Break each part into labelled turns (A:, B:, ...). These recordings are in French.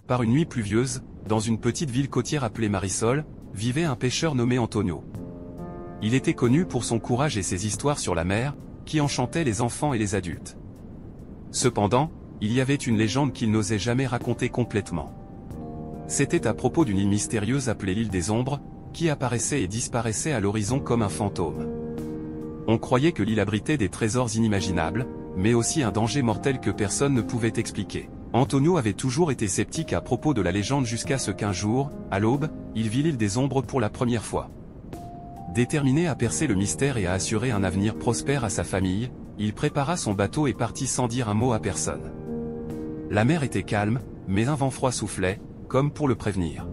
A: Par une nuit pluvieuse, dans une petite ville côtière appelée Marisol, vivait un pêcheur nommé Antonio. Il était connu pour son courage et ses histoires sur la mer, qui enchantaient les enfants et les adultes. Cependant, il y avait une légende qu'il n'osait jamais raconter complètement. C'était à propos d'une île mystérieuse appelée l'île des Ombres, qui apparaissait et disparaissait à l'horizon comme un fantôme. On croyait que l'île abritait des trésors inimaginables, mais aussi un danger mortel que personne ne pouvait expliquer. Antonio avait toujours été sceptique à propos de la légende jusqu'à ce qu'un jour, à l'aube, il vit l'île des Ombres pour la première fois. Déterminé à percer le mystère et à assurer un avenir prospère à sa famille, il prépara son bateau et partit sans dire un mot à personne. La mer était calme, mais un vent froid soufflait, comme pour le prévenir.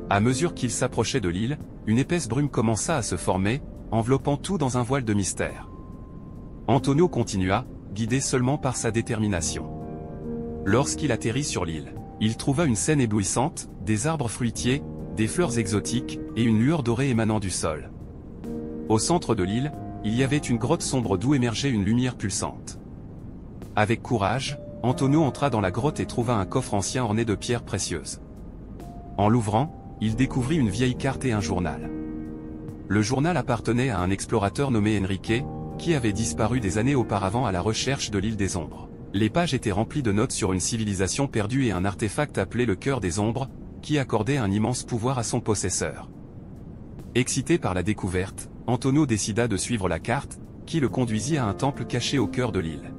A: À mesure qu'il s'approchait de l'île, une épaisse brume commença à se former, enveloppant tout dans un voile de mystère. Antonio continua, guidé seulement par sa détermination. Lorsqu'il atterrit sur l'île, il trouva une scène éblouissante, des arbres fruitiers, des fleurs exotiques, et une lueur dorée émanant du sol. Au centre de l'île, il y avait une grotte sombre d'où émergeait une lumière pulsante. Avec courage, Antonio entra dans la grotte et trouva un coffre ancien orné de pierres précieuses. En l'ouvrant, il découvrit une vieille carte et un journal. Le journal appartenait à un explorateur nommé Enrique, qui avait disparu des années auparavant à la recherche de l'île des Ombres. Les pages étaient remplies de notes sur une civilisation perdue et un artefact appelé le Cœur des Ombres, qui accordait un immense pouvoir à son possesseur. Excité par la découverte, Antonio décida de suivre la carte, qui le conduisit à un temple caché au cœur de l'île.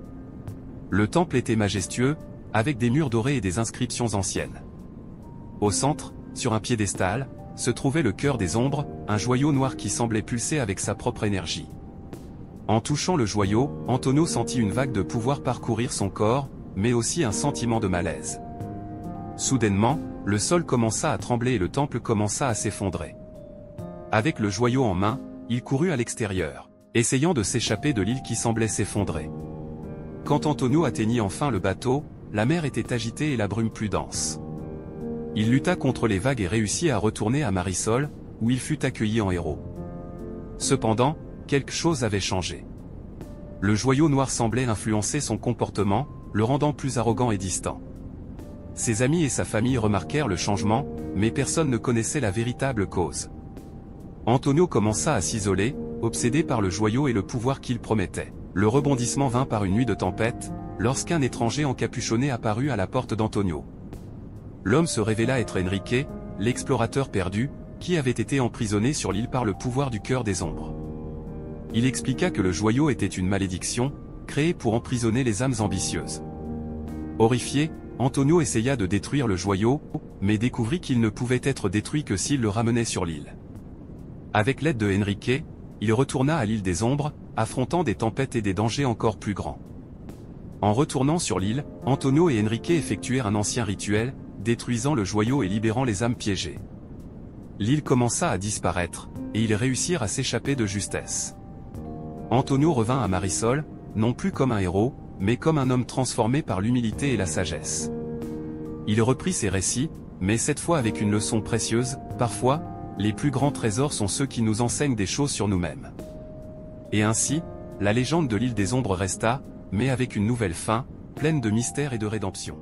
A: Le temple était majestueux, avec des murs dorés et des inscriptions anciennes. Au centre, sur un piédestal, se trouvait le Cœur des Ombres, un joyau noir qui semblait pulser avec sa propre énergie. En touchant le joyau, Antonio sentit une vague de pouvoir parcourir son corps, mais aussi un sentiment de malaise. Soudainement, le sol commença à trembler et le temple commença à s'effondrer. Avec le joyau en main, il courut à l'extérieur, essayant de s'échapper de l'île qui semblait s'effondrer. Quand Antonio atteignit enfin le bateau, la mer était agitée et la brume plus dense. Il lutta contre les vagues et réussit à retourner à Marisol, où il fut accueilli en héros. Cependant, quelque chose avait changé. Le joyau noir semblait influencer son comportement, le rendant plus arrogant et distant. Ses amis et sa famille remarquèrent le changement, mais personne ne connaissait la véritable cause. Antonio commença à s'isoler, obsédé par le joyau et le pouvoir qu'il promettait. Le rebondissement vint par une nuit de tempête, lorsqu'un étranger encapuchonné apparut à la porte d'Antonio. L'homme se révéla être Enrique, l'explorateur perdu, qui avait été emprisonné sur l'île par le pouvoir du Cœur des Ombres. Il expliqua que le joyau était une malédiction, créée pour emprisonner les âmes ambitieuses. Horrifié, Antonio essaya de détruire le joyau, mais découvrit qu'il ne pouvait être détruit que s'il le ramenait sur l'île. Avec l'aide de Enrique, il retourna à l'île des Ombres, affrontant des tempêtes et des dangers encore plus grands. En retournant sur l'île, Antonio et Enrique effectuèrent un ancien rituel, détruisant le joyau et libérant les âmes piégées. L'île commença à disparaître, et ils réussirent à s'échapper de justesse. Antonio revint à Marisol, non plus comme un héros, mais comme un homme transformé par l'humilité et la sagesse. Il reprit ses récits, mais cette fois avec une leçon précieuse: parfois, les plus grands trésors sont ceux qui nous enseignent des choses sur nous-mêmes. Et ainsi, la légende de l'île des Ombres resta, mais avec une nouvelle fin, pleine de mystère et de rédemption.